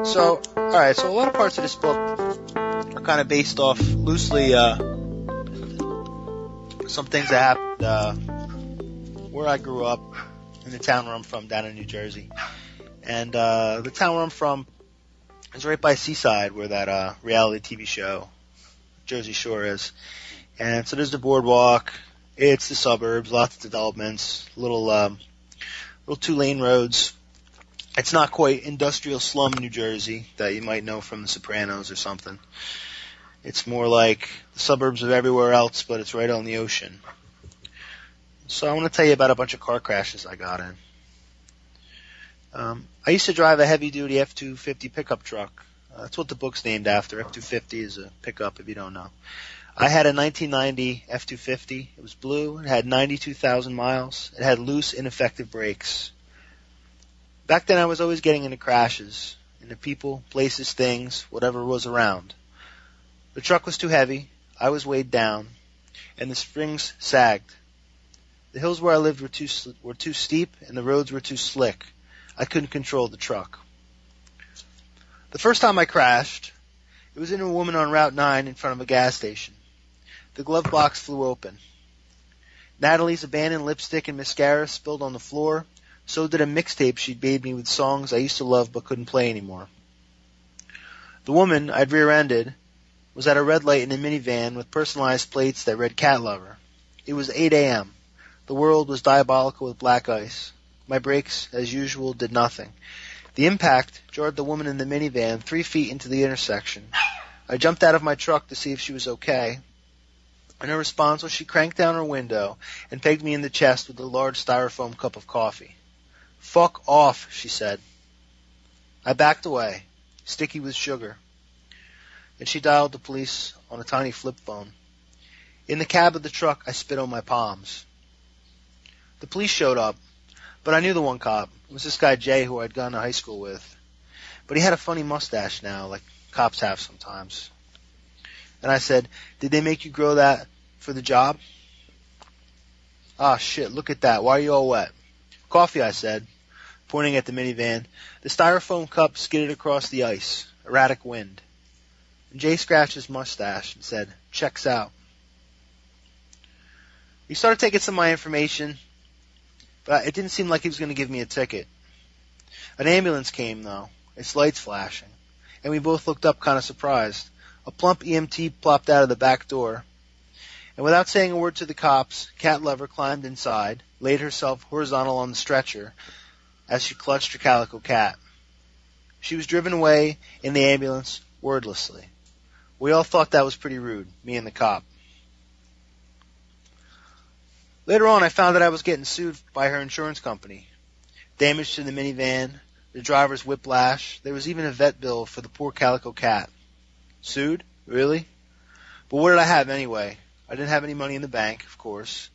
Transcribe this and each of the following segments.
So, alright, so a lot of parts of this book are kind of based off loosely, some things that happened, where I grew up, in the town where I'm from, down in New Jersey. And, the town where I'm from is right by Seaside, where that, reality TV show, Jersey Shore, is. And so there's the boardwalk, it's the suburbs, lots of developments, little 2-lane roads. It's not quite industrial slum New Jersey that you might know from The Sopranos or something. It's more like the suburbs of everywhere else, but it's right on the ocean. So I want to tell you about a bunch of car crashes I got in. I used to drive a heavy-duty F-250 pickup truck. That's what the book's named after. F-250 is a pickup, if you don't know. I had a 1990 F-250. It was blue. It had 92,000 miles. It had loose, ineffective brakes. Back then I was always getting into crashes, into people, places, things, whatever was around. The truck was too heavy, I was weighed down, and the springs sagged. The hills where I lived were too steep, and the roads were too slick. I couldn't control the truck. The first time I crashed, it was into a woman on Route 9 in front of a gas station. The glove box flew open. Natalie's abandoned lipstick and mascara spilled on the floor. So did a mixtape she'd made me with songs I used to love but couldn't play anymore. The woman I'd rear-ended was at a red light in a minivan with personalized plates that read Cat Lover. It was 8 a.m. The world was diabolical with black ice. My brakes, as usual, did nothing. The impact jarred the woman in the minivan 3 feet into the intersection. I jumped out of my truck to see if she was okay, and her response was she cranked down her window and pegged me in the chest with a large styrofoam cup of coffee. "Fuck off," she said. I backed away, sticky with sugar, and she dialed the police on a tiny flip phone. In the cab of the truck, I spit on my palms. The police showed up, but I knew the one cop. It was this guy Jay who I'd gone to high school with. But he had a funny mustache now, like cops have sometimes. And I said, "Did they make you grow that for the job?" "Ah, shit, look at that. Why are you all wet?" "Coffee," I said, pointing at the minivan. The styrofoam cup skidded across the ice. Erratic wind. And Jay scratched his mustache and said, "Checks out." He started taking some of my information, but it didn't seem like he was going to give me a ticket. An ambulance came, though, its lights flashing, and we both looked up kind of surprised. A plump EMT plopped out of the back door, and without saying a word to the cops, Cat Lover climbed inside, laid herself horizontal on the stretcher as she clutched her calico cat. She was driven away in the ambulance wordlessly. We all thought that was pretty rude, me and the cop. Later on, I found that I was getting sued by her insurance company. Damage to the minivan, the driver's whiplash, there was even a vet bill for the poor calico cat. Sued? Really? But what did I have anyway? I didn't have any money in the bank, of course.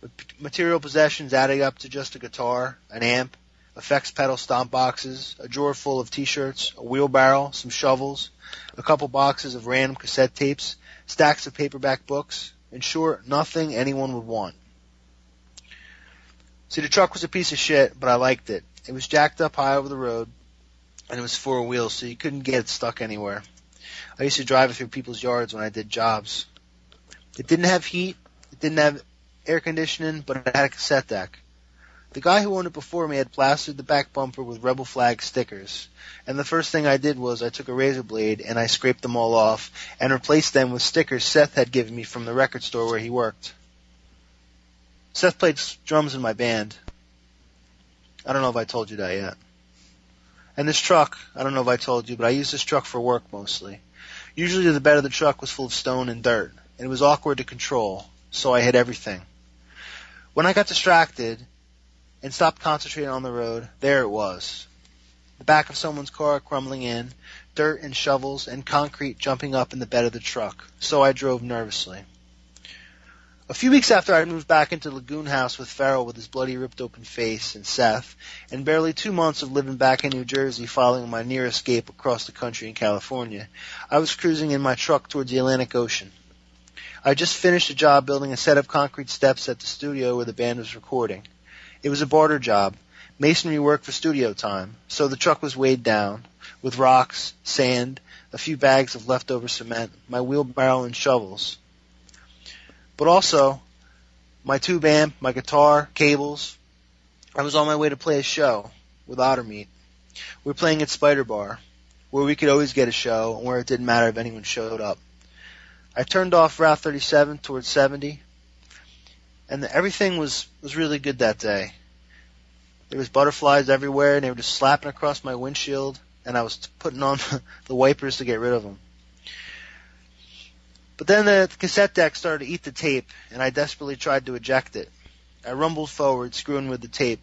But material possessions adding up to just a guitar, an amp, effects pedal stomp boxes, a drawer full of t-shirts, a wheelbarrow, some shovels, a couple boxes of random cassette tapes, stacks of paperback books, in short, nothing anyone would want. See, the truck was a piece of shit, but I liked it. It was jacked up high over the road, and it was four wheels, so you couldn't get it stuck anywhere. I used to drive it through people's yards when I did jobs. It didn't have heat, it didn't have air conditioning, but it had a cassette deck. The guy who owned it before me had plastered the back bumper with Rebel Flag stickers, and the first thing I did was I took a razor blade and I scraped them all off and replaced them with stickers Seth had given me from the record store where he worked. Seth played drums in my band. I don't know if I told you that yet. And this truck, I don't know if I told you, but I used this truck for work mostly. Usually the bed of the truck was full of stone and dirt, and it was awkward to control, so I hit everything. When I got distracted and stopped concentrating on the road, there it was. The back of someone's car crumbling in, dirt and shovels and concrete jumping up in the bed of the truck, so I drove nervously. A few weeks after I moved back into Lagoon House with Farrell with his bloody ripped open face and Seth, and barely 2 months of living back in New Jersey following my near escape across the country in California, I was cruising in my truck towards the Atlantic Ocean. I just finished a job building a set of concrete steps at the studio where the band was recording. It was a barter job, masonry work for studio time, so the truck was weighed down. with rocks, sand, a few bags of leftover cement, my wheelbarrow and shovels. But also, my tube amp, my guitar, cables. I was on my way to play a show with Ottermeat. We were playing at Spider Bar, where we could always get a show and where it didn't matter if anyone showed up. I turned off Route 37 towards 70, and everything was really good that day. There was butterflies everywhere, and they were just slapping across my windshield, and I was putting on the wipers to get rid of them. But then the cassette deck started to eat the tape, and I desperately tried to eject it. I rumbled forward, screwing with the tape.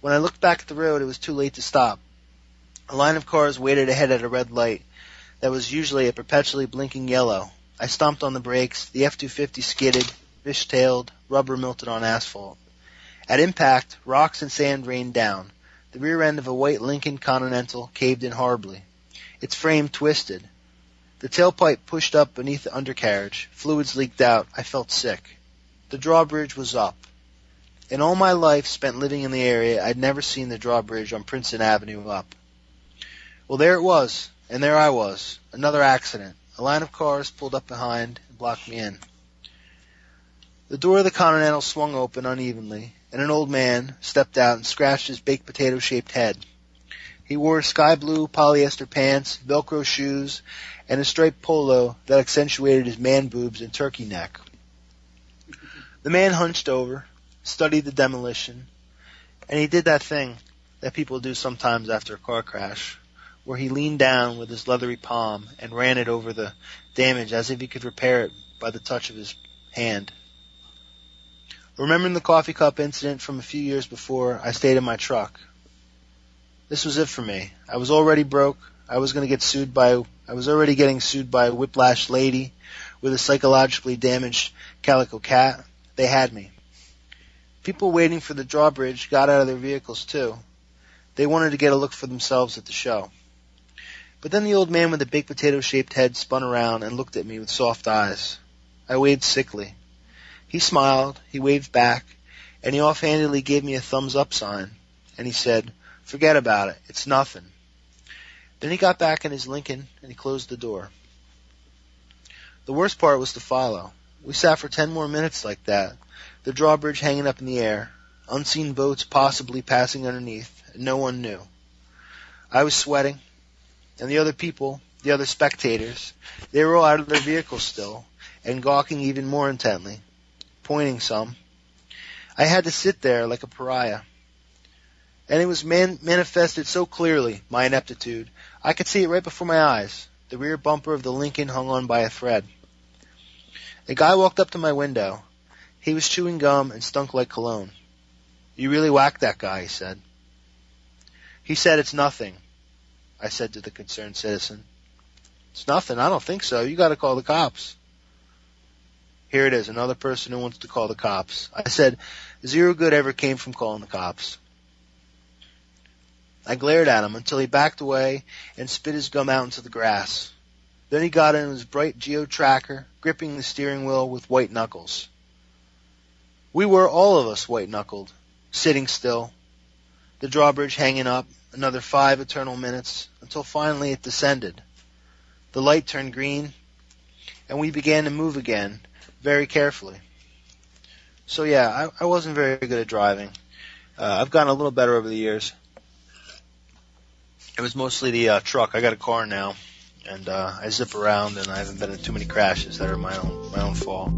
When I looked back at the road, it was too late to stop. A line of cars waited ahead at a red light that was usually a perpetually blinking yellow. I stomped on the brakes. The F-250 skidded, fish-tailed, rubber melted on asphalt. At impact, rocks and sand rained down. The rear end of a white Lincoln Continental caved in horribly. Its frame twisted. The tailpipe pushed up beneath the undercarriage. Fluids leaked out. I felt sick. The drawbridge was up. In all my life spent living in the area, I'd never seen the drawbridge on Princeton Avenue up. Well, there it was, and there I was. Another accident. A line of cars pulled up behind and blocked me in. The door of the Continental swung open unevenly, and an old man stepped out and scratched his baked potato-shaped head. He wore sky-blue polyester pants, Velcro shoes, and a striped polo that accentuated his man-boobs and turkey neck. The man hunched over, studied the demolition, and he did that thing that people do sometimes after a car crash, where he leaned down with his leathery palm and ran it over the damage as if he could repair it by the touch of his hand. Remembering the coffee cup incident from a few years before, I stayed in my truck. This was it for me. I was already broke. I was already getting sued by a whiplashed lady with a psychologically damaged calico cat. They had me. People waiting for the drawbridge got out of their vehicles too. They wanted to get a look for themselves at the show. But then the old man with the baked potato-shaped head spun around and looked at me with soft eyes. I waved sickly. He smiled, he waved back, and he offhandedly gave me a thumbs-up sign. And he said, "Forget about it. It's nothing." Then he got back in his Lincoln and he closed the door. The worst part was to follow. We sat for 10 more minutes like that, the drawbridge hanging up in the air, unseen boats possibly passing underneath, and no one knew. I was sweating. And the other people, the other spectators, they were all out of their vehicles still, and gawking even more intently, pointing some. I had to sit there like a pariah. And it was manifested so clearly, my ineptitude. I could see it right before my eyes. The rear bumper of the Lincoln hung on by a thread. A guy walked up to my window. He was chewing gum and stunk like cologne. "You really whacked that guy," he said. He said, "It's nothing," I said to the concerned citizen. "It's nothing? I don't think so. You got to call the cops." Here it is, another person who wants to call the cops. I said, "Zero good ever came from calling the cops." I glared at him until he backed away and spit his gum out into the grass. Then he got in his bright Geo Tracker, gripping the steering wheel with white knuckles. We were all of us white-knuckled, sitting still, the drawbridge hanging up, another 5 eternal minutes, until finally it descended. The light turned green, and we began to move again, very carefully. So yeah, I wasn't very good at driving. I've gotten a little better over the years. It was mostly the truck. I got a car now, and I zip around, and I haven't been in too many crashes that are my own fault.